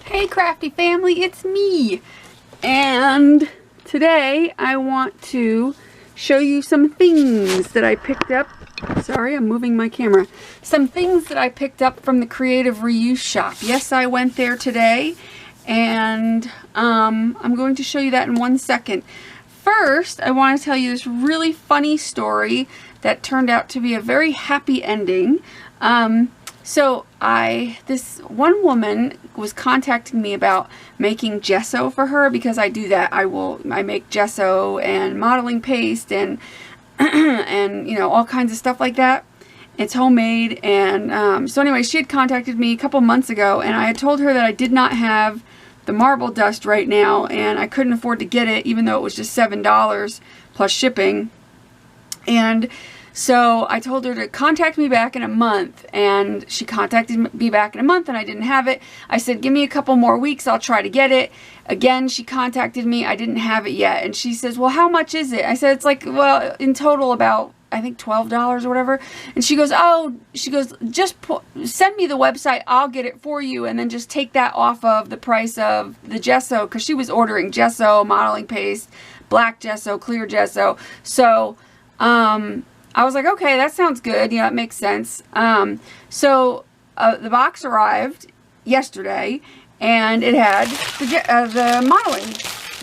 Hey crafty family, it's me, and today I want to show you some things that I picked up. Sorry, I'm moving my camera. Some things that I picked up from the Creative Reuse shop. Yes, I went there today, and I'm going to show you that in 1 second. First, I want to tell you this really funny story that turned out to be a very happy ending. This one woman was contacting me about making gesso for her, because I do that. I make gesso and modeling paste and and you know, all kinds of stuff like that. It's homemade, and so anyway, she had contacted me a couple months ago, and I had told her that I did not have the marble dust right now, and I couldn't afford to get it, even though it was just $7 plus shipping. And so I told her to contact me back in a month, and she contacted me back in a month, and I didn't have it. I said, give me a couple more weeks, I'll try to get it. Again, she contacted me, I didn't have it yet, and she says, well, how much is it? I said, it's like, well, in total about, I think $12 or whatever. And she goes, oh, just send me the website, I'll get it for you, and then just take that off of the price of the gesso, because she was ordering gesso, modeling paste, black gesso, clear gesso. So, I was like, okay, that sounds good. Yeah, it makes sense. The box arrived yesterday, and it had the modeling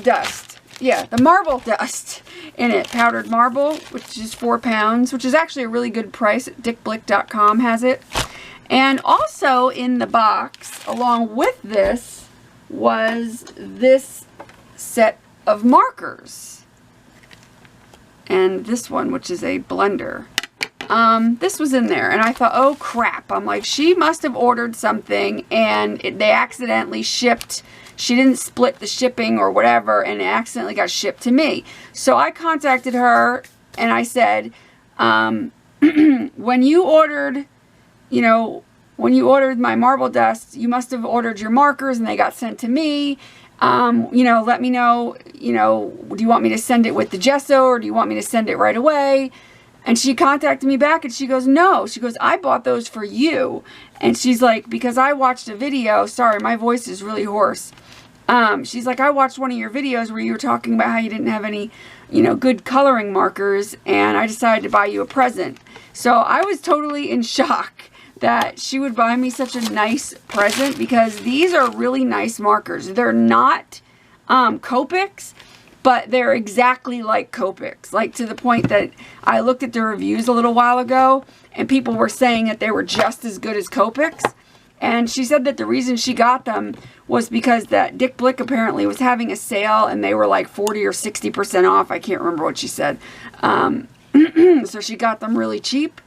dust. Yeah, the marble dust in it. Powdered marble, which is 4 pounds, which is actually a really good price. dickblick.com has it. And also in the box, along with this, was this set of markers. And this one, which is a blender. This was in there, and I thought, oh crap. I'm like, she must have ordered something, and they accidentally shipped. She didn't split the shipping or whatever, and it accidentally got shipped to me. So I contacted her, and I said, when you ordered, when you ordered my marble dust, you must have ordered your markers, and they got sent to me. Let me know, do you want me to send it with the gesso, or do you want me to send it right away? And she contacted me back, and she goes, no. She goes, I bought those for you. And she's like, because I watched a video, sorry, my voice is really hoarse. She's like, I watched one of your videos where you were talking about how you didn't have any, good coloring markers, and I decided to buy you a present. So I was totally in shock that she would buy me such a nice present, because these are really nice markers. They're not Copics, but they're exactly like Copics, like to the point that I looked at the reviews a little while ago, and people were saying that they were just as good as Copics. And she said that the reason she got them was because that Dick Blick apparently was having a sale, and they were like 40 or 60% off. I can't remember what she said. So she got them really cheap.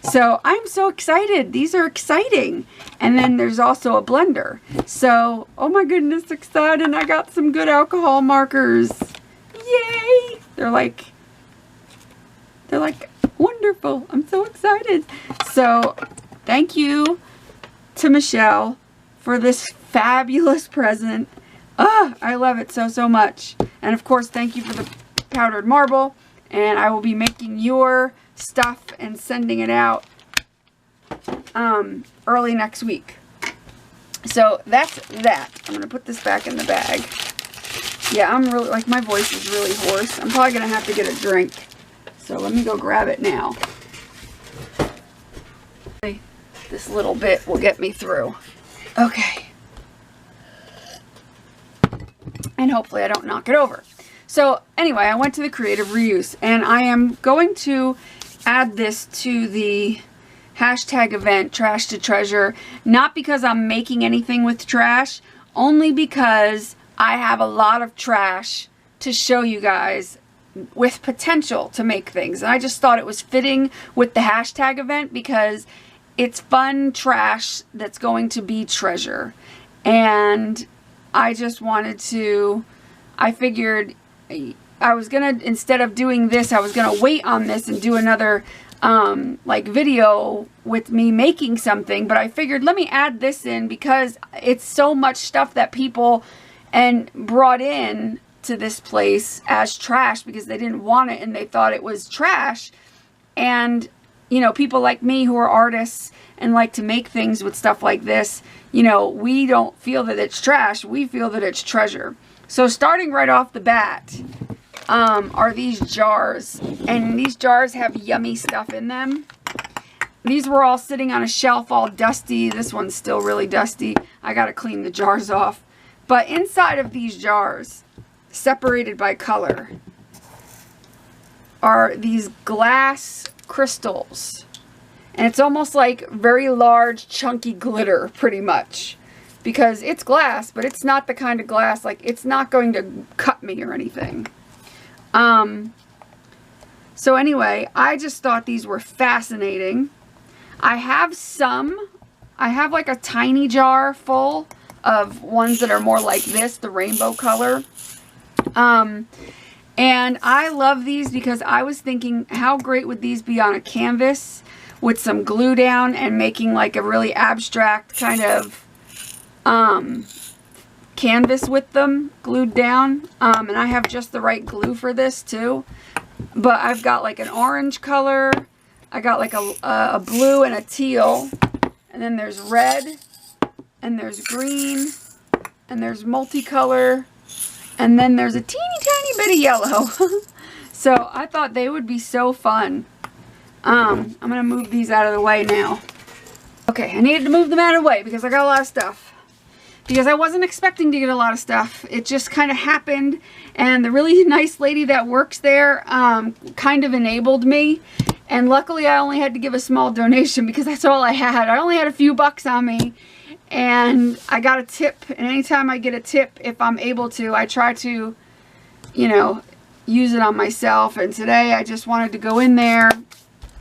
So I'm so excited. These are exciting. And then there's also a blender. So, oh my goodness, excited. I got some good alcohol markers. Yay! They're like wonderful. I'm so excited. So, thank you to Michelle for this fabulous present. I love it so much. And of course, thank you for the powdered marble. And I will be making your stuff and sending it out early next week. So that's that. I'm going to put this back in the bag. Yeah, I'm really, my voice is really hoarse. I'm probably going to have to get a drink. So let me go grab it now. This little bit will get me through. Okay. And hopefully I don't knock it over. So anyway, I went to the Creative Reuse, and I am going to add this to the hashtag event, Trash to Treasure, not because I'm making anything with trash, only because I have a lot of trash to show you guys with potential to make things. And I just thought it was fitting with the hashtag event, because it's fun trash that's going to be treasure. And I just wanted to, I figured I was gonna, instead of doing this, I was gonna wait on this and do another video with me making something, but I figured let me add this in, because it's so much stuff that people brought in to this place as trash because they didn't want it and they thought it was trash. And you know, people like me who are artists and like to make things with stuff like this, you know, we don't feel that it's trash. We feel that it's treasure. So starting right off the bat are these jars. And these jars have yummy stuff in them. These were all sitting on a shelf all dusty. This one's still really dusty. I got to clean the jars off. But inside of these jars, separated by color, are these glass crystals. And it's almost like very large, chunky glitter, pretty much. Because it's glass, but it's not the kind of glass, like, it's not going to cut me or anything. So anyway, I just thought these were fascinating. I have like a tiny jar full of ones that are more like this, the rainbow color. And I love these because I was thinking, how great would these be on a canvas with some glue down and making like a really abstract kind of canvas with them glued down. And I have just the right glue for this too. But I've got like an orange color. I got like a blue and a teal. And then there's red. And there's green. And there's multicolor. And then there's a teeny tiny bit of yellow. So I thought they would be so fun. I'm going to move these out of the way now. Okay, I needed to move them out of the way because I got a lot of stuff. Because I wasn't expecting to get a lot of stuff. It just kind of happened. And the really nice lady that works there kind of enabled me. And luckily I only had to give a small donation because that's all I had. I only had a few bucks on me. And I got a tip. And anytime I get a tip, if I'm able to, I try to, you know, use it on myself. And today I just wanted to go in there.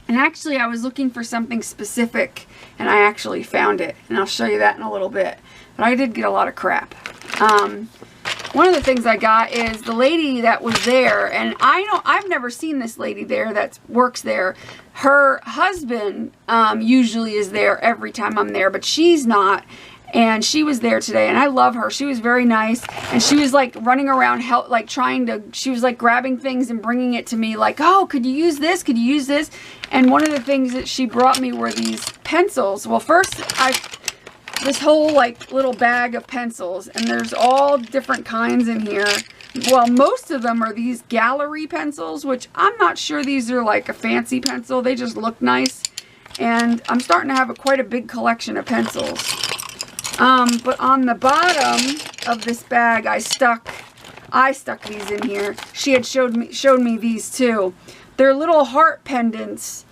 And actually I was looking for something specific. And I actually found it. And I'll show you that in a little bit. But I did get a lot of crap. One of the things I got is the lady that was there, and I've never seen this lady there that works there. Her husband usually is there every time I'm there, but she's not. And she was there today, and I love her. She was very nice, and she was like running around, she was like grabbing things and bringing it to me like, oh, could you use this? Could you use this? And one of the things that she brought me were these pencils. Well, first this whole like little bag of pencils, and there's all different kinds in here. Well, most of them are these gallery pencils, which I'm not sure these are like a fancy pencil. They just look nice. And I'm starting to have quite a big collection of pencils. But on the bottom of this bag, I stuck these in here. She had showed me these too. They're little heart pendants.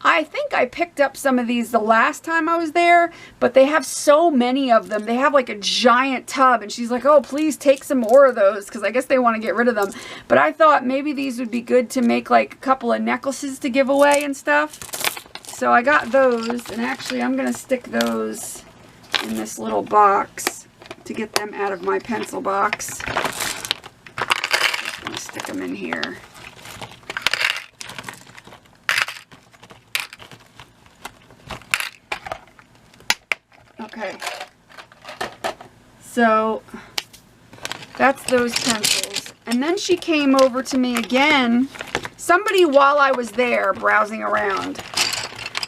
I think I picked up some of these the last time I was there, but they have so many of them. They have like a giant tub, and she's like, oh, please take some more of those, because I guess they want to get rid of them. But I thought maybe these would be good to make like a couple of necklaces to give away and stuff. So I got those, and actually I'm going to stick those in this little box to get them out of my pencil box. Just going to stick them in here. Okay, so that's those pencils. And then she came over to me again. Somebody, while I was there browsing around,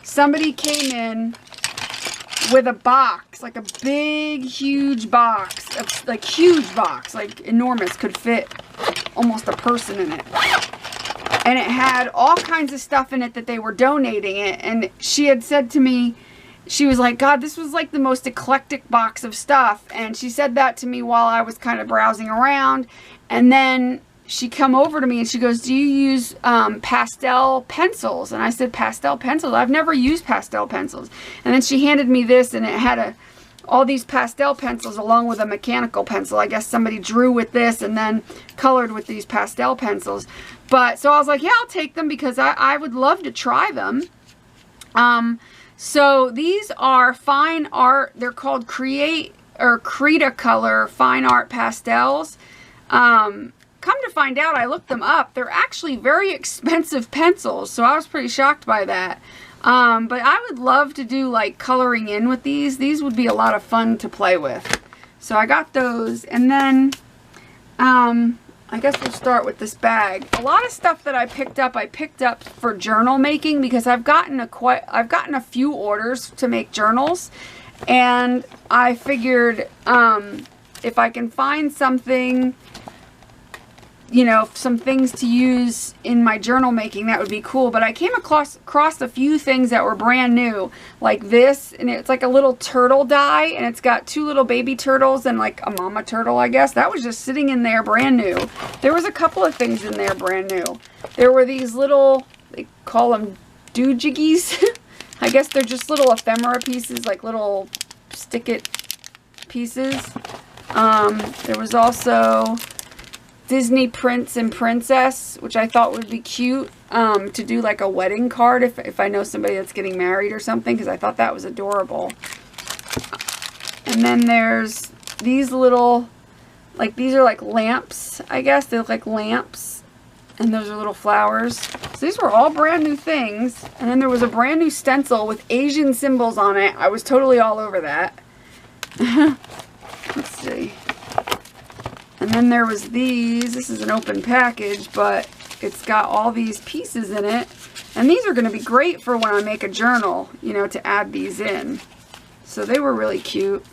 somebody came in with a box, like a big, huge box, like enormous, could fit almost a person in it. And it had all kinds of stuff in it that they were donating it. And she had said to me, she was like, God, this was like the most eclectic box of stuff. And she said that to me while I was kind of browsing around. And then she come over to me and she goes, do you use pastel pencils? And I said, pastel pencils? I've never used pastel pencils. And then she handed me this, and it had all these pastel pencils along with a mechanical pencil. I guess somebody drew with this and then colored with these pastel pencils. But so I was like, yeah, I'll take them because I would love to try them. So these are fine art. They're called Cretacolor Fine Art Pastels. Come to find out, I looked them up. They're actually very expensive pencils, so I was pretty shocked by that. But I would love to do like coloring in with these. These would be a lot of fun to play with. So I got those, and then I I guess we'll start with this bag. A lot of stuff that I picked up for journal making because I've gotten a few orders to make journals, and I figured if I can find something, you know, some things to use in my journal making, that would be cool. But I came across a few things that were brand new, like this, and it's like a little turtle die, and it's got 2 little baby turtles and like a mama turtle, I guess. That was just sitting in there brand new. There was a couple of things in there brand new. There were these little, they call them doojiggies. I guess they're just little ephemera pieces, like little stick-it pieces. There was also Disney Prince and Princess, which I thought would be cute to do like a wedding card if I know somebody that's getting married or something, because I thought that was adorable. And then there's these little, like, these are like lamps, I guess. They look like lamps, and those are little flowers. So these were all brand new things. And then there was a brand new stencil with Asian symbols on it. I was totally all over that. Let's see. And then there was these. This is an open package, but it's got all these pieces in it. And these are going to be great for when I make a journal, you know, to add these in. So they were really cute.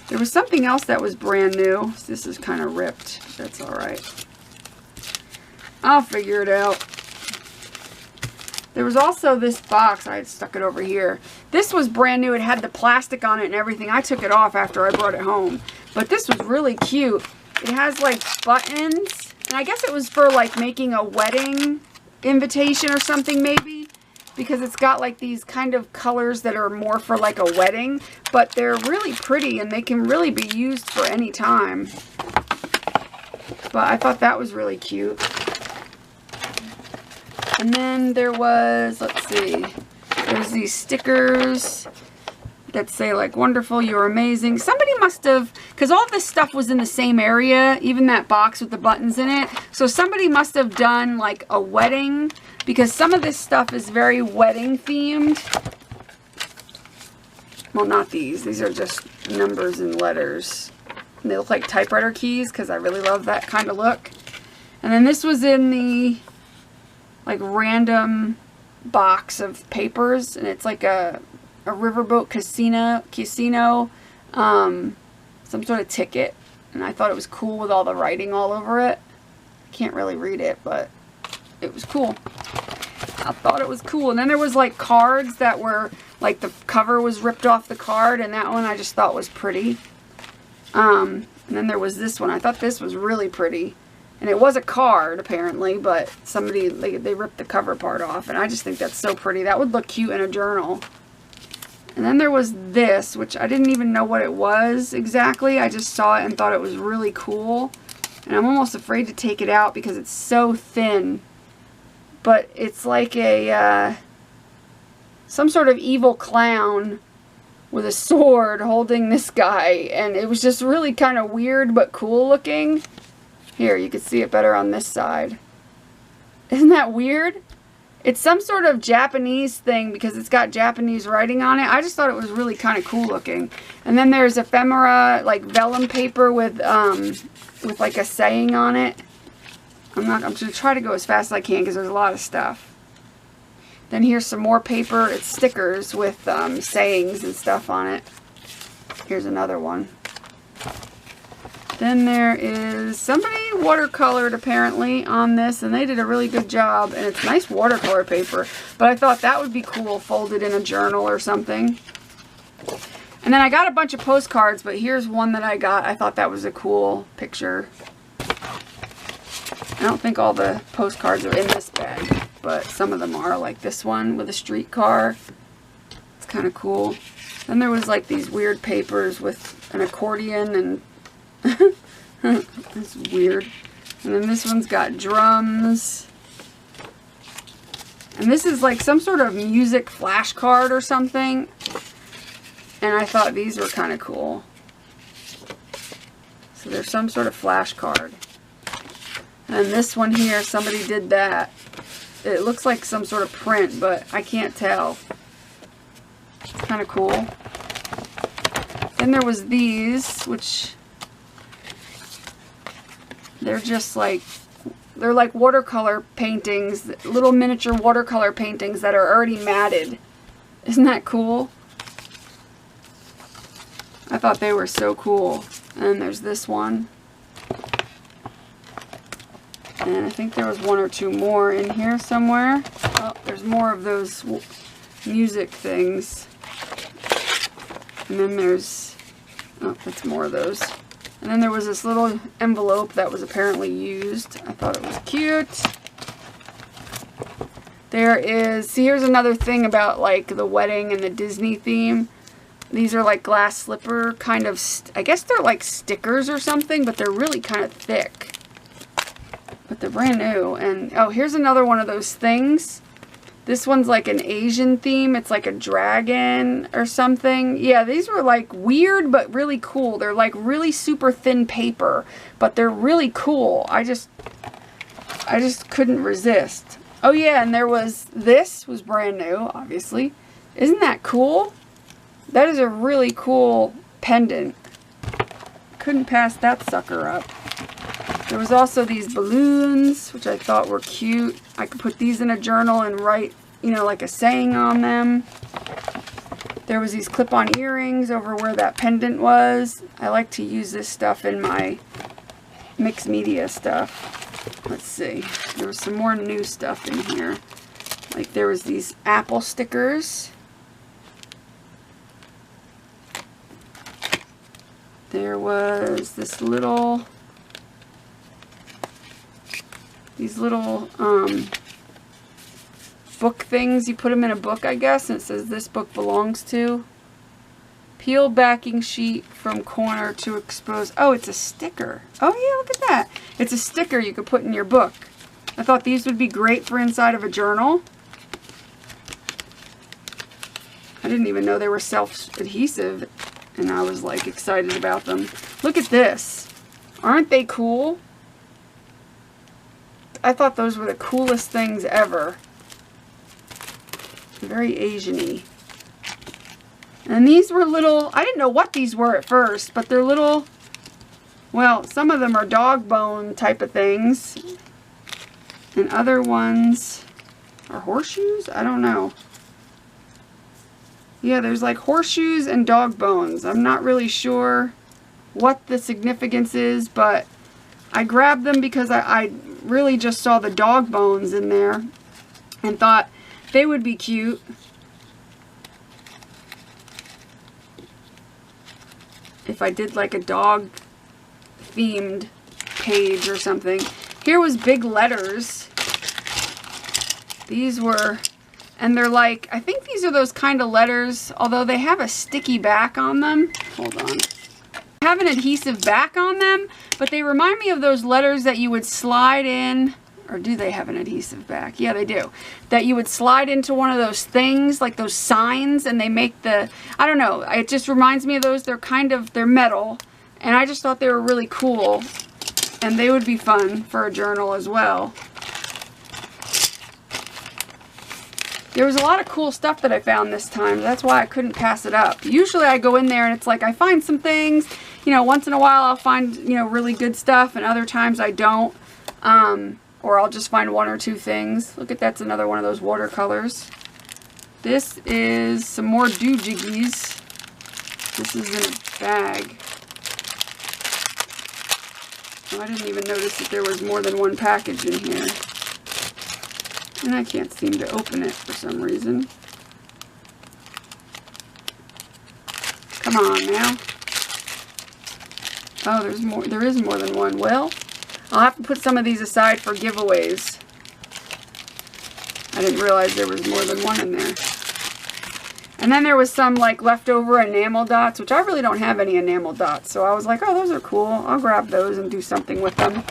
There was something else that was brand new. This is kind of ripped. That's all right. I'll figure it out. There was also this box. I had stuck it over here. This was brand new. It had the plastic on it and everything. I took it off after I brought it home. But this was really cute. It has like buttons. And I guess it was for like making a wedding invitation or something maybe. Because it's got like these kind of colors that are more for like a wedding. But they're really pretty and they can really be used for any time. But I thought that was really cute. And then there was, let's see, there's these stickers that say like, wonderful, you're amazing. Somebody must have, because all this stuff was in the same area, even that box with the buttons in it. So somebody must have done like a wedding, because some of this stuff is very wedding themed. Well, not these. These are just numbers and letters. And they look like typewriter keys because I really love that kind of look. And then this was in the like random box of papers, and it's like a riverboat casino, some sort of ticket, and I thought it was cool with all the writing all over it. I can't really read it, but it was cool. I thought it was cool. And then there was like cards that were like the cover was ripped off the card, and that one I just thought was pretty. And then there was this one. I thought this was really pretty. And it was a card, apparently, but somebody, they ripped the cover part off. And I just think that's so pretty. That would look cute in a journal. And then there was this, which I didn't even know what it was exactly. I just saw it and thought it was really cool. And I'm almost afraid to take it out because it's so thin. But it's like a, some sort of evil clown with a sword holding this guy. And it was just really kind of weird but cool looking. Here, you can see it better on this side. Isn't that weird? It's some sort of Japanese thing because it's got Japanese writing on it. I just thought it was really kind of cool looking. And then there's ephemera, like vellum paper with like a saying on it. I'm going to try to go as fast as I can because there's a lot of stuff. Then here's some more paper. It's stickers with sayings and stuff on it. Here's another one. Then there is somebody watercolored apparently on this, and they did a really good job, and it's nice watercolor paper, but I thought that would be cool folded in a journal or something. And then I got a bunch of postcards, but here's one that I got. I thought that was a cool picture. I don't think all the postcards are in this bag, but some of them are, like this one with a streetcar. It's kind of cool. Then there was like these weird papers with an accordion and that's weird. And then this one's got drums. And this is like some sort of music flashcard or something. And I thought these were kind of cool. So there's some sort of flashcard. And this one here, somebody did that. It looks like some sort of print, but I can't tell. It's kind of cool. Then there was these, which They're just like, they're like watercolor paintings, little miniature watercolor paintings that are already matted. Isn't that cool? I thought they were so cool. And there's this one. And I think there was one or two more in here somewhere. Oh, there's more of those music things. And then there's, oh, that's more of those. And then there was this little envelope that was apparently used. I thought it was cute. There is, see, here's another thing about like the wedding and the Disney theme. These are like glass slipper kind of, I guess they're like stickers or something, but they're really kind of thick. But they're brand new. And oh, here's another one of those things. This one's like an Asian theme. It's like a dragon or something. Yeah, these were like weird but really cool. They're like really super thin paper, but they're really cool. I just couldn't resist. Oh yeah, and there was, this was brand new, obviously. Isn't that cool? That is a really cool pendant. Couldn't pass that sucker up. There was also these balloons, which I thought were cute. I could put these in a journal and write, you know, like a saying on them. There was these clip-on earrings over where that pendant was. I like to use this stuff in my mixed media stuff. Let's see. There was some more new stuff in here. Like there was these apple stickers. There was this little, these little book things. You put them in a book, I guess, and it says this book belongs to. Peel backing sheet from corner to expose. Oh, it's a sticker. Oh yeah, look at that. It's a sticker you could put in your book. I thought these would be great for inside of a journal. I didn't even know they were self-adhesive, and I was like excited about them. Look at this. Aren't they cool? I thought those were the coolest things ever. Very Asian-y. And these were little, I didn't know what these were at first, but they're little, well, some of them are dog bone type of things. And other ones are horseshoes? I don't know. Yeah, there's like horseshoes and dog bones. I'm not really sure what the significance is, but I grabbed them because I really just saw the dog bones in there and thought they would be cute. If I did like a dog themed page or something. Here was big letters. These were, and they're like, I think these are those kind of letters, although they have a sticky back on them. Hold on. They have an adhesive back on them, but they remind me of those letters that you would slide in, or do they have an adhesive back? Yeah, they do. That you would slide into one of those things, like those signs, and they make the, I don't know, it just reminds me of those. They're kind of, they're metal, and I just thought they were really cool, and they would be fun for a journal as well. There was a lot of cool stuff that I found this time. That's why I couldn't pass it up. Usually I go in there and it's like I find some things, you know, once in a while I'll find, you know, really good stuff, and other times I don't. Or I'll just find one or two things. Look at, that's another one of those watercolors. This is some more doohickeys. This is in a bag. Oh, I didn't even notice that there was more than one package in here. And I can't seem to open it for some reason. Come on now. Oh, there's more. There is more than one. Well, I'll have to put some of these aside for giveaways. I didn't realize there was more than one in there. And then there was some like leftover enamel dots, which I really don't have any enamel dots. So I was like, oh, those are cool. I'll grab those and do something with them.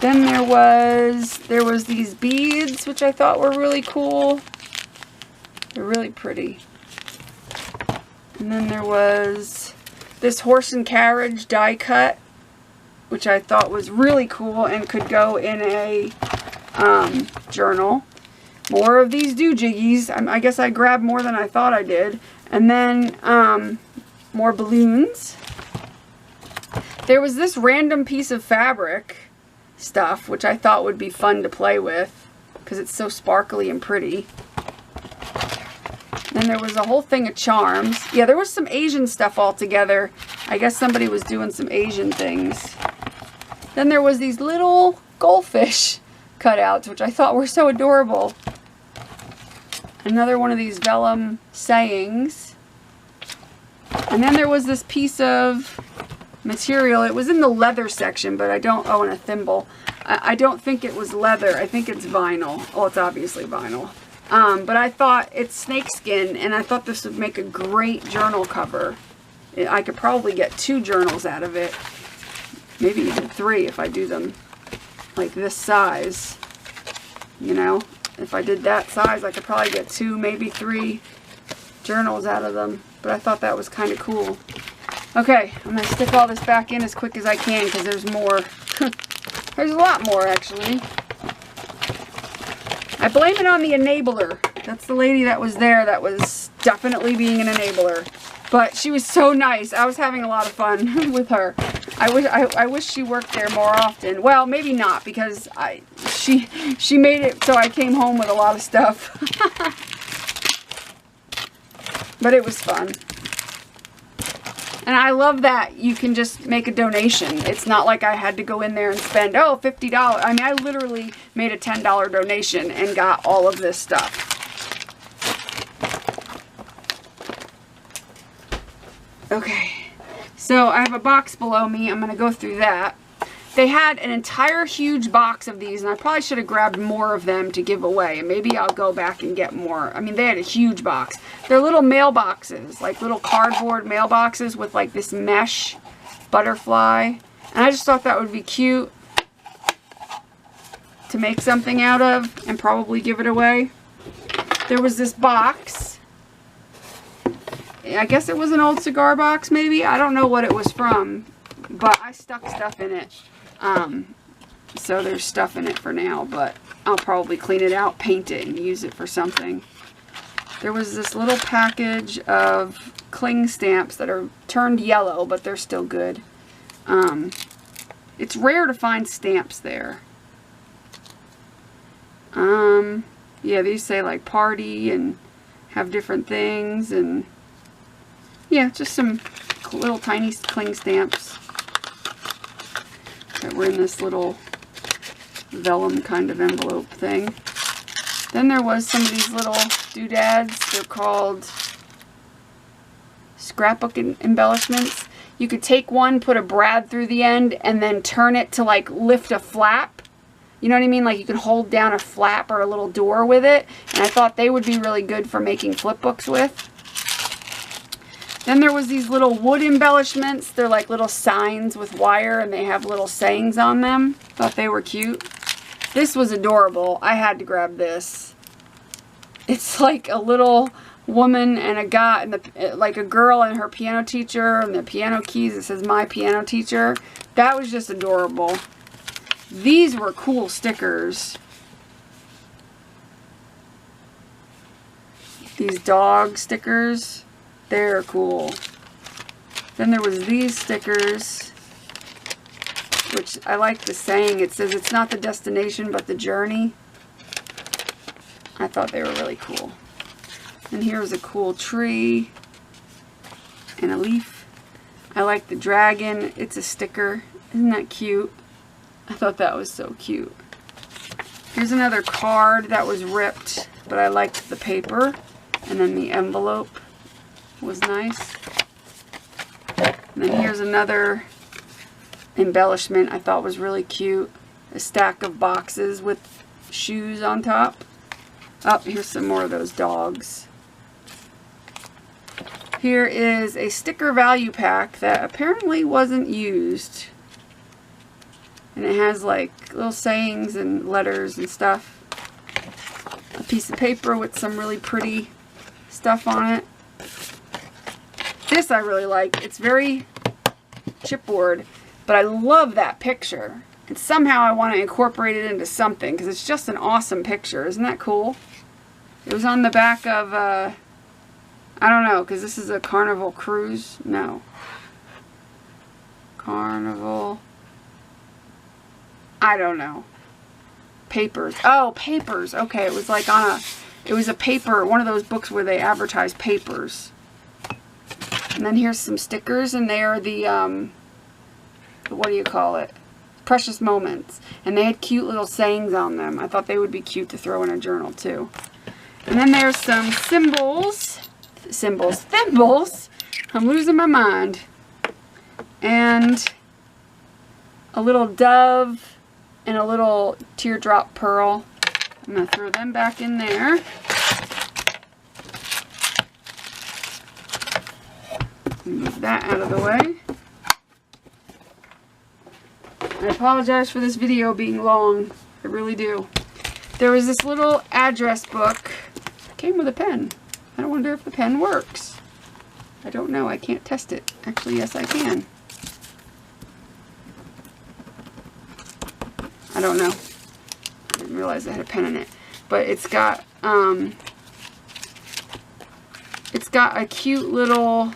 Then there was these beads, which I thought were really cool. They're really pretty. And then there was this horse and carriage die cut, which I thought was really cool and could go in a journal. More of these doohickeys. I guess I grabbed more than I thought I did. And then more balloons. There was this random piece of fabric stuff, which I thought would be fun to play with because it's so sparkly and pretty. Then there was a whole thing of charms. Yeah, there was some Asian stuff all together. I guess somebody was doing some Asian things. Then there was these little goldfish cutouts, which I thought were so adorable. Another one of these vellum sayings. And then there was this piece of material. It was in the leather section, but I don't own a thimble. I don't think it was leather. I think it's vinyl. Oh, it's obviously vinyl. But I thought it's snakeskin, and I thought this would make a great journal cover. I could probably get 2 journals out of it. Maybe even 3 if I do them like this size. You know, if I did that size, I could probably get 2, maybe 3 journals out of them. But I thought that was kind of cool. Okay, I'm going to stick all this back in as quick as I can because there's more. There's a lot more, actually. I blame it on the enabler. That's the lady that was there that was definitely being an enabler. But she was so nice. I was having a lot of fun with her. I wish she worked there more often. Well, maybe not, because she made it so I came home with a lot of stuff. But it was fun. And I love that you can just make a donation. It's not like I had to go in there and spend, oh, $50. I mean, I literally made a $10 donation and got all of this stuff. Okay, so I have a box below me. I'm going to go through that. They had an entire huge box of these, and I probably should have grabbed more of them to give away. Maybe I'll go back and get more. I mean, they had a huge box. They're little mailboxes, like little cardboard mailboxes with like this mesh butterfly. And I just thought that would be cute to make something out of and probably give it away. There was this box. I guess it was an old cigar box, maybe. I don't know what it was from, but I stuck stuff in it. So there's stuff in it for now, but I'll probably clean it out, paint it, and use it for something. There was this little package of cling stamps that are turned yellow, but they're still good. It's rare to find stamps there. Yeah, these say like party and have different things, and yeah, just some little tiny cling stamps that were in this little vellum kind of envelope thing. Then there was some of these little doodads. They're called scrapbook embellishments. You could take one, put a brad through the end, and then turn it to like lift a flap. You know what I mean? Like you can hold down a flap or a little door with it. And I thought they would be really good for making flip books with. Then there was these little wood embellishments. They're like little signs with wire, and they have little sayings on them. Thought they were cute. This was adorable. I had to grab this. It's like a little woman and a guy, and like a girl and her piano teacher, and the piano keys. It says "My Piano Teacher." That was just adorable. These were cool stickers. These dog stickers. They're cool. Then there was these stickers, which I like the saying. It says it's not the destination but the journey. I thought they were really cool. And here's a cool tree and a leaf. I like the dragon. It's a sticker. Isn't that cute? I thought that was so cute. Here's another card that was ripped, but I liked the paper. And then the envelope was nice. And then here's another embellishment I thought was really cute. A stack of boxes with shoes on top. Oh, here's some more of those dogs. Here is a sticker value pack that apparently wasn't used. And it has like little sayings and letters and stuff. A piece of paper with some really pretty stuff on it. This I really like. It's very chipboard, but I love that picture. And somehow I want to incorporate it into something because it's just an awesome picture. Isn't that cool? It was on the back of, I don't know, because this is a Carnival cruise. No. Carnival. I don't know. Papers. Oh, papers. Okay, it was like on a, it was a paper, one of those books where they advertise papers. And then here's some stickers, and they are the what do you call it? Precious Moments. And they had cute little sayings on them. I thought they would be cute to throw in a journal too. And then there's some thimbles. I'm losing my mind. And a little dove and a little teardrop pearl. I'm going to throw them back in there. Move that out of the way. I apologize for this video being long. I really do. There was this little address book. It came with a pen. I wonder if the pen works. I don't know. I can't test it. Actually, yes, I can. I don't know. I didn't realize I had a pen in it. But it's got a cute little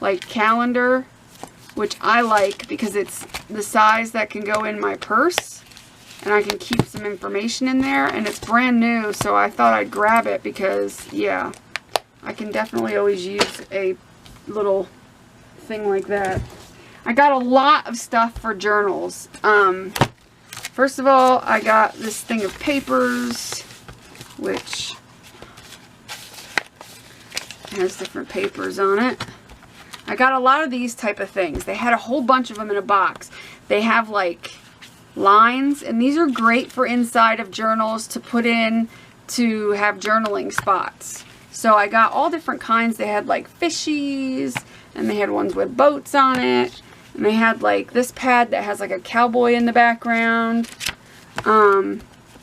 like calendar, which I like because it's the size that can go in my purse, and I can keep some information in there, and it's brand new, so I thought I'd grab it because, yeah, I can definitely always use a little thing like that. I got a lot of stuff for journals. First of all, I got this thing of papers, which has different papers on it. I got a lot of these type of things. They had a whole bunch of them in a box. They have like lines, and these are great for inside of journals to put in to have journaling spots. So I got all different kinds. They had like fishies, and they had ones with boats on it, and they had like this pad that has like a cowboy in the background.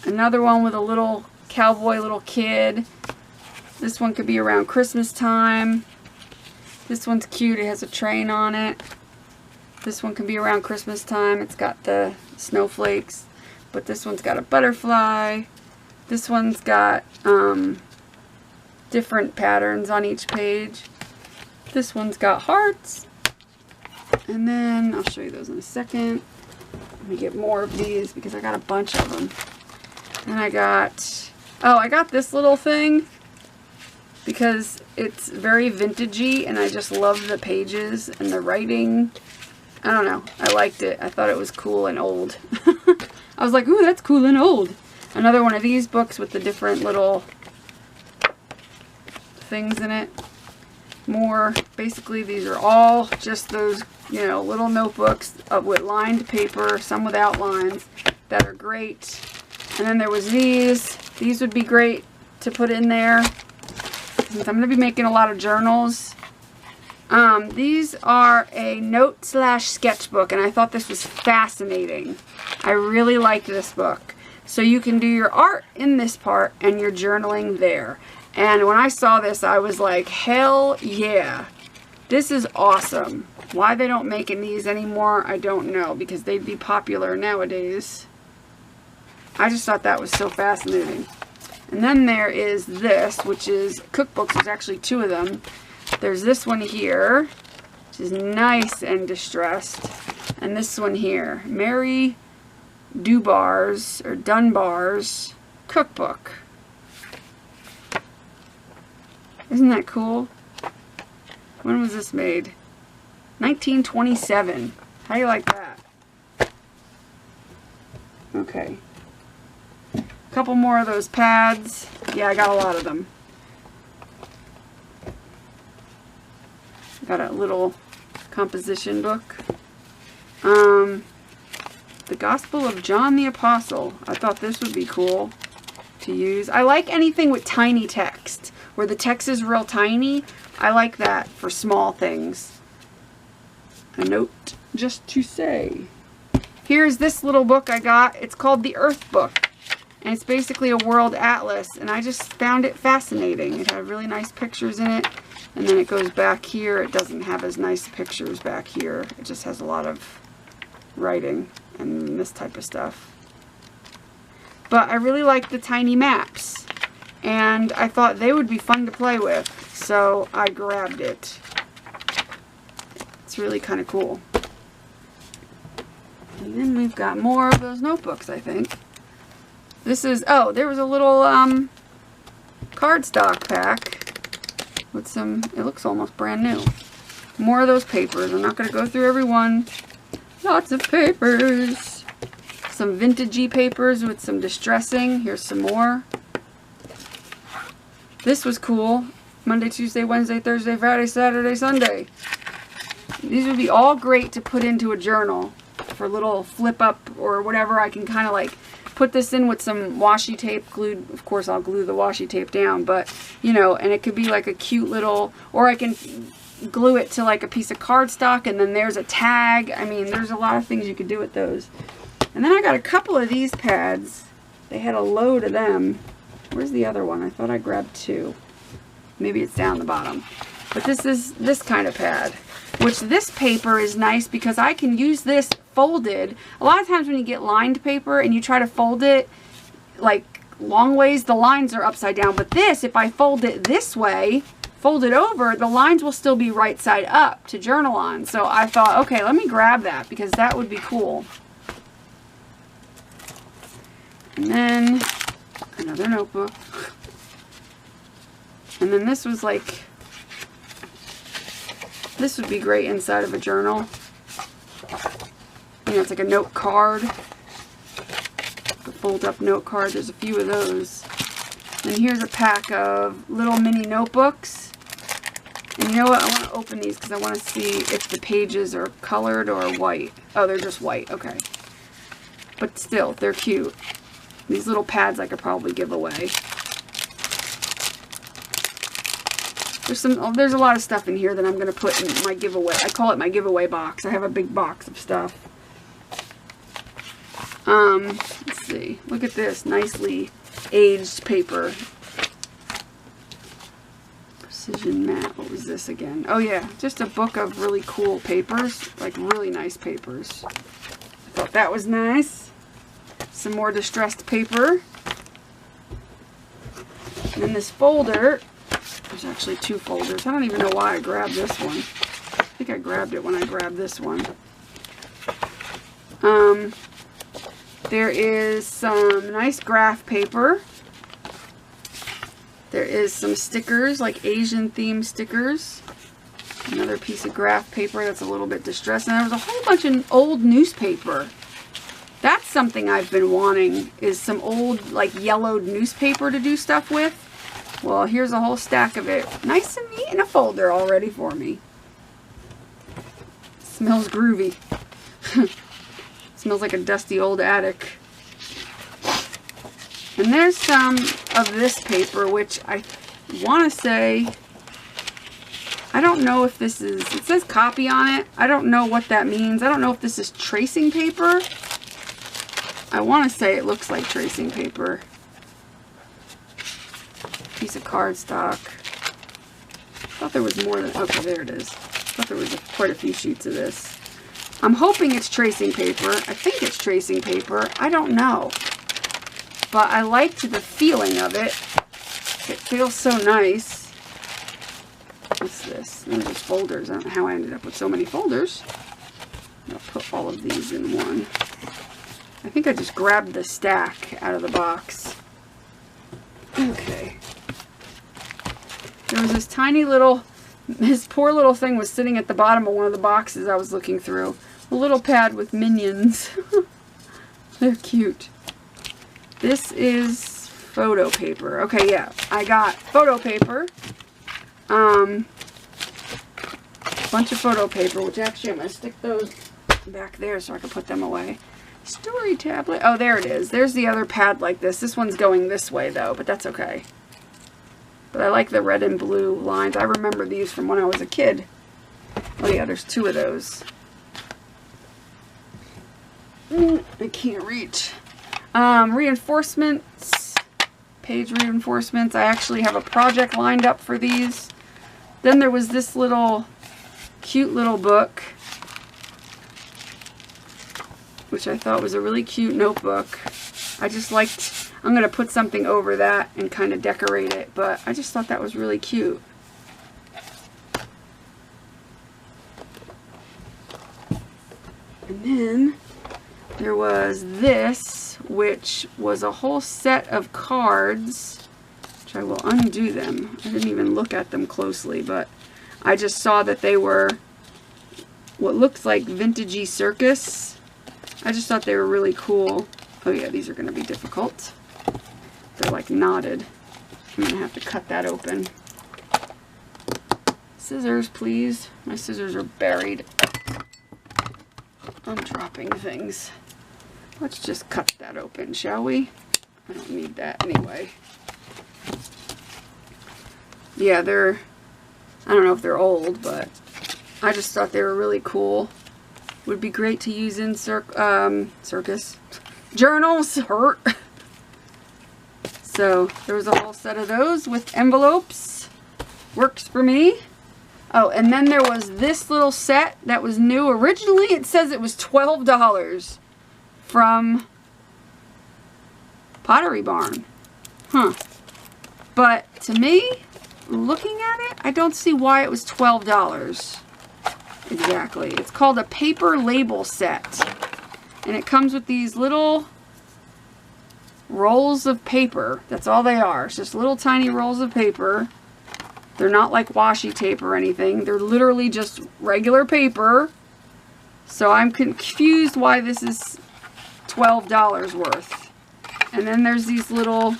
Another one with a little cowboy, little kid. This one could be around Christmas time. This one's cute. It has a train on it. This one can be around Christmas time. It's got the snowflakes. But this one's got a butterfly. This one's got different patterns on each page. This one's got hearts. And then I'll show you those in a second. Let me get more of these because I got a bunch of them. And I got, oh, I got this little thing because it's very vintagey, and I just love the pages and the writing. I don't know. I liked it. I thought it was cool and old. I was like, ooh, that's cool and old. Another one of these books with the different little things in it. More, basically, these are all just those, you know, little notebooks with lined paper, some without lines, that are great. And then there was these. These would be great to put in there, since I'm going to be making a lot of journals. These are a note/sketchbook, and I thought this was fascinating. I really liked this book. So you can do your art in this part and your journaling there. And when I saw this, I was like, hell yeah. This is awesome. Why they don't make these anymore, I don't know, because they'd be popular nowadays. I just thought that was so fascinating. And then there is this, which is cookbooks. There's actually two of them. There's this one here, which is nice and distressed. And this one here, Mary Dunbar's cookbook. Isn't that cool? When was this made? 1927. How do you like that? Okay. A couple more of those pads. Yeah, I got a lot of them. Got a little composition book. The Gospel of John the Apostle. I thought this would be cool to use. I like anything with tiny text, where the text is real tiny. I like that for small things. A note just to say. Here's this little book I got. It's called the Earth Book. And it's basically a world atlas. And I just found it fascinating. It had really nice pictures in it. And then it goes back here. It doesn't have as nice pictures back here. It just has a lot of writing and this type of stuff. But I really like the tiny maps. And I thought they would be fun to play with. So I grabbed it. It's really kind of cool. And then we've got more of those notebooks, I think. This is, oh, there was a little cardstock pack with some, it looks almost brand new. More of those papers. I'm not going to go through every one. Lots of papers. Some vintagey papers with some distressing. Here's some more. This was cool. Monday, Tuesday, Wednesday, Thursday, Friday, Saturday, Sunday. These would be all great to put into a journal for little flip up or whatever. I can kind of like put this in with some washi tape glued. Of course, I'll glue the washi tape down, but you know, and it could be like a cute little, or I can glue it to like a piece of cardstock and then there's a tag. I mean, there's a lot of things you could do with those. And then I got a couple of these pads. They had a load of them. Where's the other one? I thought I grabbed two. Maybe it's down the bottom. But this is this kind of pad, which this paper is nice because I can use this folded. A lot of times when you get lined paper and you try to fold it like long ways, the lines are upside down. But this, if I fold it this way, fold it over, the lines will still be right side up to journal on. So I thought, okay, let me grab that because that would be cool. And then another notebook. And then this was like, this would be great inside of a journal. You know, it's like a note card. A fold up note card. There's a few of those. And here's a pack of little mini notebooks. And you know what? I want to open these because I want to see if the pages are colored or white. Oh, they're just white. Okay. But still, they're cute. These little pads I could probably give away. There's a lot of stuff in here that I'm going to put in my giveaway. I call it my giveaway box. I have a big box of stuff. Let's see. Look at this nicely aged paper. Precision matte. What was this again? Oh yeah, just a book of really cool papers, like really nice papers. I thought that was nice. Some more distressed paper. And then this folder. There's actually two folders. I don't even know why I grabbed this one. I think I grabbed it when I grabbed this one. There is some nice graph paper. There is some stickers, like Asian themed stickers. Another piece of graph paper that's a little bit distressed. And there was a whole bunch of old newspaper. That's something I've been wanting, is some old, like, yellowed newspaper to do stuff with. Well, here's a whole stack of it. Nice and neat in a folder already for me. Smells groovy. Smells like a dusty old attic. And there's some of this paper, which I want to say, I don't know if this is, it says copy on it. I don't know what that means. I don't know if this is tracing paper. I want to say it looks like tracing paper. Piece of cardstock. Thought there was more than, okay, there it is. Thought there was quite a few sheets of this. I'm hoping it's tracing paper. I think it's tracing paper. I don't know. But I liked the feeling of it. It feels so nice. What's this? Those are folders. I don't know how I ended up with so many folders. I'll put all of these in one. I think I just grabbed the stack out of the box. Okay. There was this tiny little, this poor little thing was sitting at the bottom of one of the boxes I was looking through. A little pad with minions. They're cute. This is photo paper. Okay, yeah. I got photo paper. A bunch of photo paper, which actually I'm going to stick those back there so I can put them away. Story tablet. Oh, there it is. There's the other pad like this. This one's going this way, though, but that's okay. But I like the red and blue lines. I remember these from when I was a kid. Oh, yeah, there's two of those. I can't reach. Reinforcements. Page reinforcements. I actually have a project lined up for these. Then there was this little cute little book, which I thought was a really cute notebook. I just liked, I'm going to put something over that and kind of decorate it, but I just thought that was really cute. And then there was this, which was a whole set of cards, which I will undo them. I didn't even look at them closely, but I just saw that they were what looks like vintagey Circus. I just thought they were really cool. Oh yeah, these are going to be difficult. They're like knotted. I'm going to have to cut that open. Scissors, please. My scissors are buried. I'm dropping things. Let's just cut that open, shall we? I don't need that anyway. Yeah, they're, I don't know if they're old, but I just thought they were really cool. Would be great to use in Circus. Journals hurt. So there was a whole set of those with envelopes. Works for me. Oh, and then there was this little set that was new. Originally it says it was $12 from Pottery Barn. Huh. But to me, looking at it, I don't see why it was $12. Exactly. It's called a paper label set. And it comes with these little rolls of paper. That's all they are. It's just little tiny rolls of paper. They're not like washi tape or anything. They're literally just regular paper. So I'm confused why this is $12 worth. And then there's these little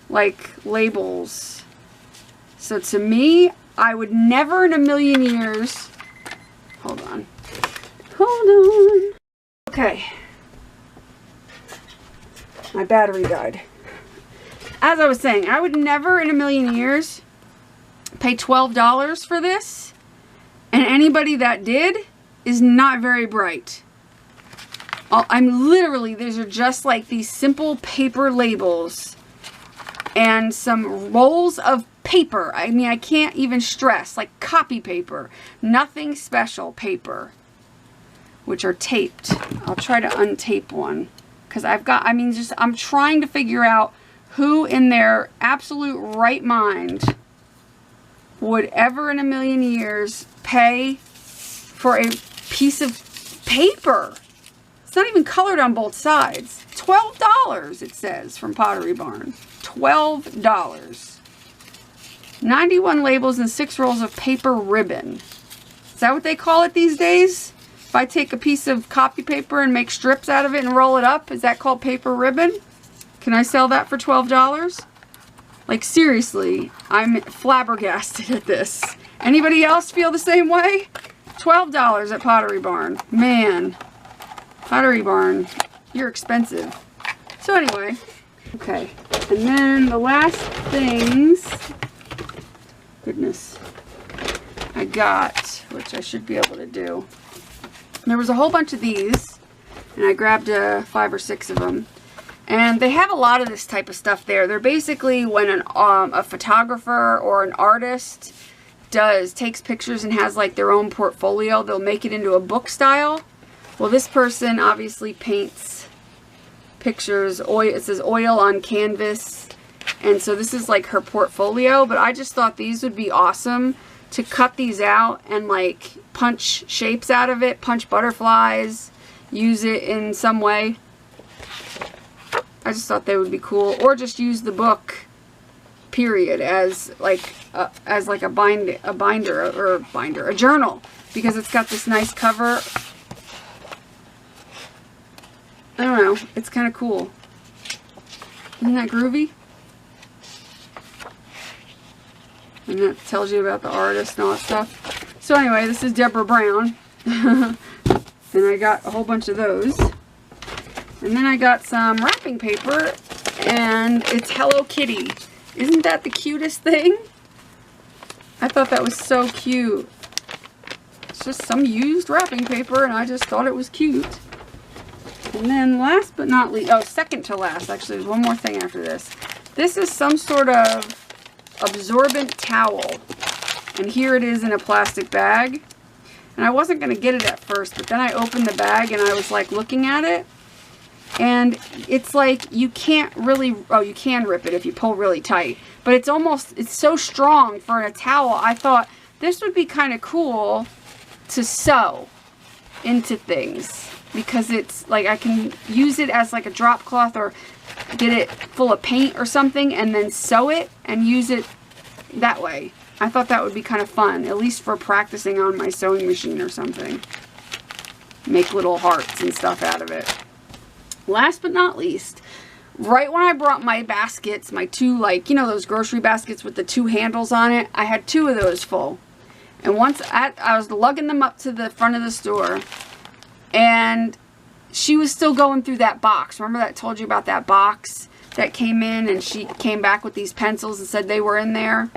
like labels. So to me, I would never in a million years, hold on. Okay. My battery died. As I was saying, I would never in a million years pay $12 for this. And anybody that did is not very bright. I'm literally, these are just like these simple paper labels and some rolls of paper. I mean, I can't even stress, like copy paper, nothing special paper, which are taped. I'll try to untape one because I've got, I mean, just, I'm trying to figure out who in their absolute right mind would ever in a million years pay for a piece of paper. It's not even colored on both sides. $12 it says from Pottery Barn. $12. 91 labels and 6 rolls of paper ribbon. Is that what they call it these days? If I take a piece of copy paper and make strips out of it and roll it up, is that called paper ribbon? Can I sell that for $12? Like seriously, I'm flabbergasted at this. Anybody else feel the same way? $12 at Pottery Barn. Man, Pottery Barn, you're expensive. So anyway, okay. And then the last things, goodness, I got, which I should be able to do. There was a whole bunch of these, and I grabbed 5 or 6 of them. And they have a lot of this type of stuff there. They're basically when a photographer or an artist takes pictures and has like their own portfolio, they'll make it into a book style. Well, this person obviously paints pictures, oil, it says oil on canvas. And so this is like her portfolio, but I just thought these would be awesome to cut these out and like punch shapes out of it, punch butterflies, use it in some way. I just thought they would be cool, or just use the book, period, as like a journal, because it's got this nice cover. I don't know, it's kind of cool. Isn't that groovy? And that tells you about the artist and all that stuff. So anyway, this is Deborah Brown, and I got a whole bunch of those. And then I got some wrapping paper, and it's Hello Kitty. Isn't that the cutest thing? I thought that was so cute. It's just some used wrapping paper, and I just thought it was cute. And then last but not least, oh, second to last, actually, there's one more thing after this. This is some sort of absorbent towel. And here it is in a plastic bag. And I wasn't going to get it at first, but then I opened the bag, and I was like looking at it. And it's like you can't really, oh, you can rip it if you pull really tight. But it's almost, it's so strong for a towel. I thought this would be kind of cool to sew. into things because it's like I can use it as like a drop cloth or get it full of paint or something and then sew it and use it that way. I thought that would be kind of fun, at least for practicing on my sewing machine or something. Make little hearts and stuff out of it. Last but not least, right when I brought my baskets, my two, like, you know, those grocery baskets with the two handles on it, I had two of those full. And once I was lugging them up to the front of the store, and she was still going through that box. Remember that I told you about that box that came in, and she came back with these pencils and said they were in there?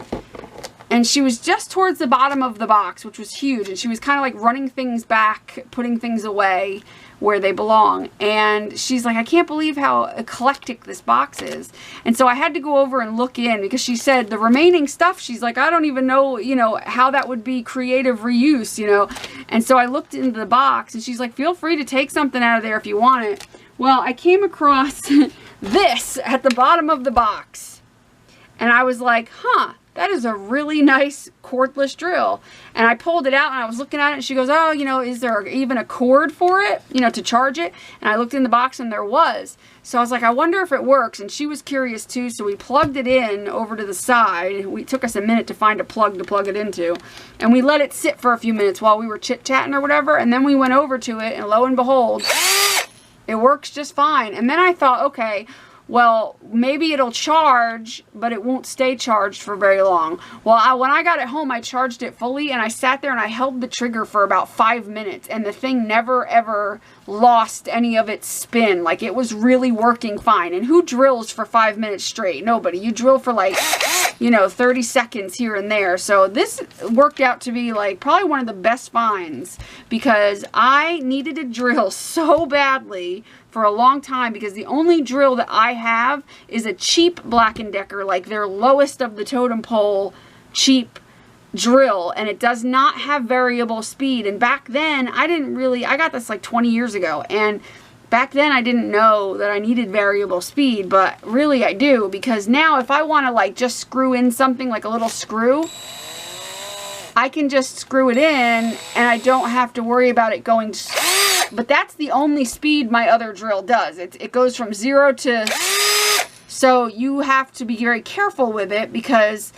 And she was just towards the bottom of the box, which was huge, and she was kind of like running things back, putting things away where they belong. And she's like, I can't believe how eclectic this box is. And so I had to go over and look in because she said the remaining stuff, she's like, I don't even know, you know, how that would be creative reuse, you know. And so I looked into the box and she's like, feel free to take something out of there if you want it. Well, I came across this at the bottom of the box and I was like, huh, that is a really nice cordless drill. And I pulled it out and I was looking at it and she goes, oh, you know, is there even a cord for it, you know, to charge it? And I looked in the box and there was. So I was like, I wonder if it works. And she was curious too. So we plugged it in over to the side. It took us a minute to find a plug to plug it into. And we let it sit for a few minutes while we were chit-chatting or whatever. And then we went over to it and lo and behold, it works just fine. And then I thought, okay, well, maybe it'll charge, but it won't stay charged for very long. Well, when I got it home, I charged it fully, and I sat there and I held the trigger for about 5 minutes, and the thing never, ever lost any of its spin. Like, it was really working fine. And who drills for 5 minutes straight? Nobody. You drill for, like, you know, 30 seconds here and there. So this worked out to be, like, probably one of the best finds because I needed a drill so badly for a long time because the only drill that I have is a cheap Black & Decker, like their lowest of the totem pole cheap drill, and it does not have variable speed. And back then I got this like 20 years ago, and back then I didn't know that I needed variable speed, but really I do, because now if I want to like just screw in something like a little screw, I can just screw it in and I don't have to worry about it going. But that's the only speed my other drill does. It goes from 0 to... So you have to be very careful with it because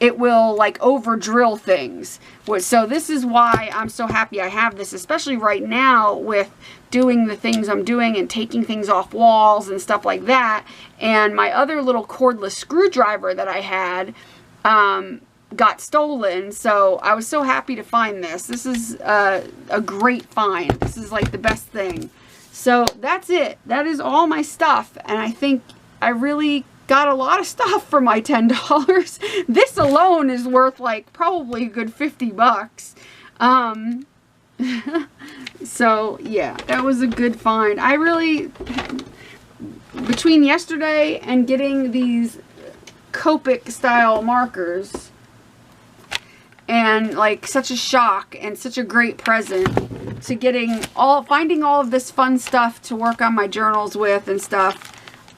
it will like over drill things. So this is why I'm so happy I have this, especially right now with doing the things I'm doing and taking things off walls and stuff like that. And my other little cordless screwdriver that I had got stolen, so I was so happy to find this. This is a great find. This is like the best thing. So that's it. That is all my stuff, and I think I really got a lot of stuff for my $10. This alone is worth like probably a good 50 bucks. So yeah, that was a good find. I really, between yesterday and getting these Copic style markers, and like such a shock and such a great present, to finding all of this fun stuff to work on my journals with and stuff,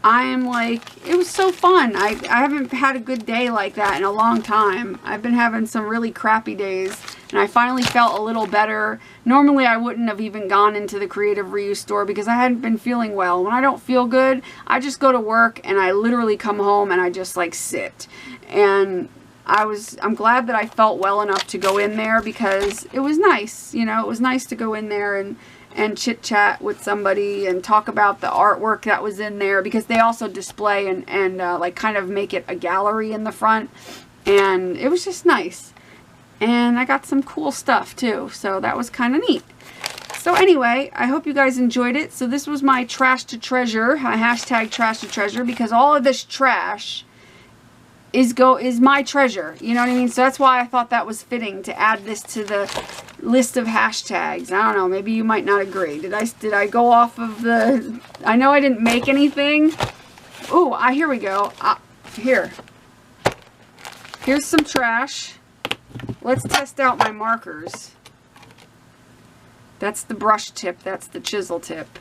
I am like, it was so fun. I haven't had a good day like that in a long time. I've been having some really crappy days, and I finally felt a little better. Normally I wouldn't have even gone into the Creative Reuse store because I hadn't been feeling well. When I don't feel good, I just go to work and I literally come home and I just like sit. And I'm glad that I felt well enough to go in there because it was nice, you know, it was nice to go in there and chit chat with somebody and talk about the artwork that was in there, because they also display and like kind of make it a gallery in the front, and it was just nice. And I got some cool stuff too, so that was kind of neat. So anyway, I hope you guys enjoyed it. So this was my trash to treasure, hashtag trash to treasure, because all of this trash is my treasure, you know what I mean? So that's why I thought that was fitting to add this to the list of hashtags. I don't know, maybe you might not agree. Did I go off of the... I know I didn't make anything. Ooh, here we go. Here's some trash. Let's test out my markers. That's the brush tip, that's the chisel tip.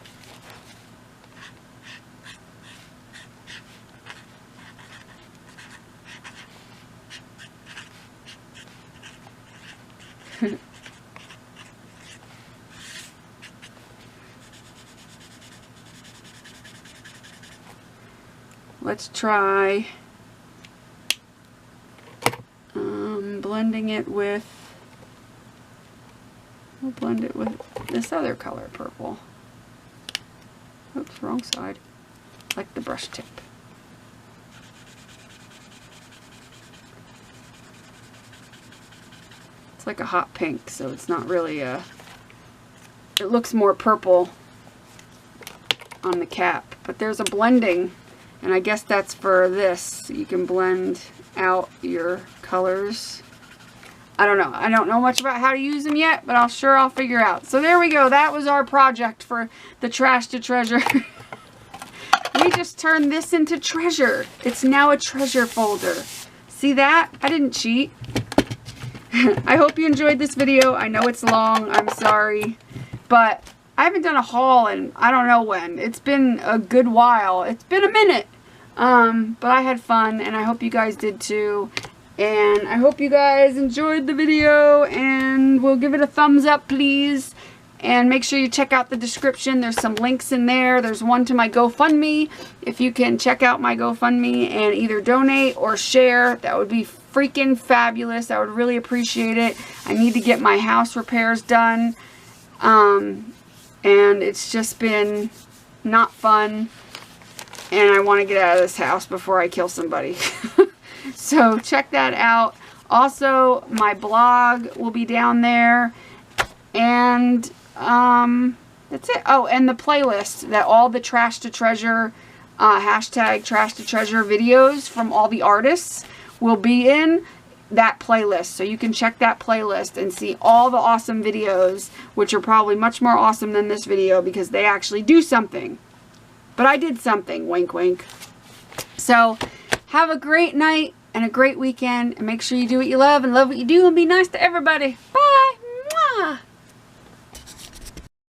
let's try blending it with, we'll blend it with this other color, purple. Oops, wrong side. Like the brush tip. It's like a hot pink, so it's not really a, it looks more purple on the cap, but there's a blending, and I guess that's for this. You can blend out your colors. I don't know. I don't know much about how to use them yet, but I'll figure out. So there we go. That was our project for the Trash to Treasure. We just turned this into treasure. It's now a treasure folder. See that? I didn't cheat. I hope you enjoyed this video. I know it's long. I'm sorry. But I haven't done a haul in I don't know when. It's been a good while. It's been a minute. But I had fun, and I hope you guys did too. And I hope you guys enjoyed the video, and we'll give it a thumbs up, please. And make sure you check out the description. There's some links in there. There's one to my GoFundMe. If you can check out my GoFundMe and either donate or share, that would be freaking fabulous. I would really appreciate it. I need to get my house repairs done. And it's just been not fun. And I want to get out of this house before I kill somebody. So check that out. Also, my blog will be down there. And that's it. Oh, and the playlist that all the Trash to Treasure, hashtag Trash to Treasure videos from all the artists will be in that playlist. So you can check that playlist and see all the awesome videos, which are probably much more awesome than this video because they actually do something. But I did something, wink wink. So have a great night and a great weekend, and make sure you do what you love and love what you do, and be nice to everybody. Bye!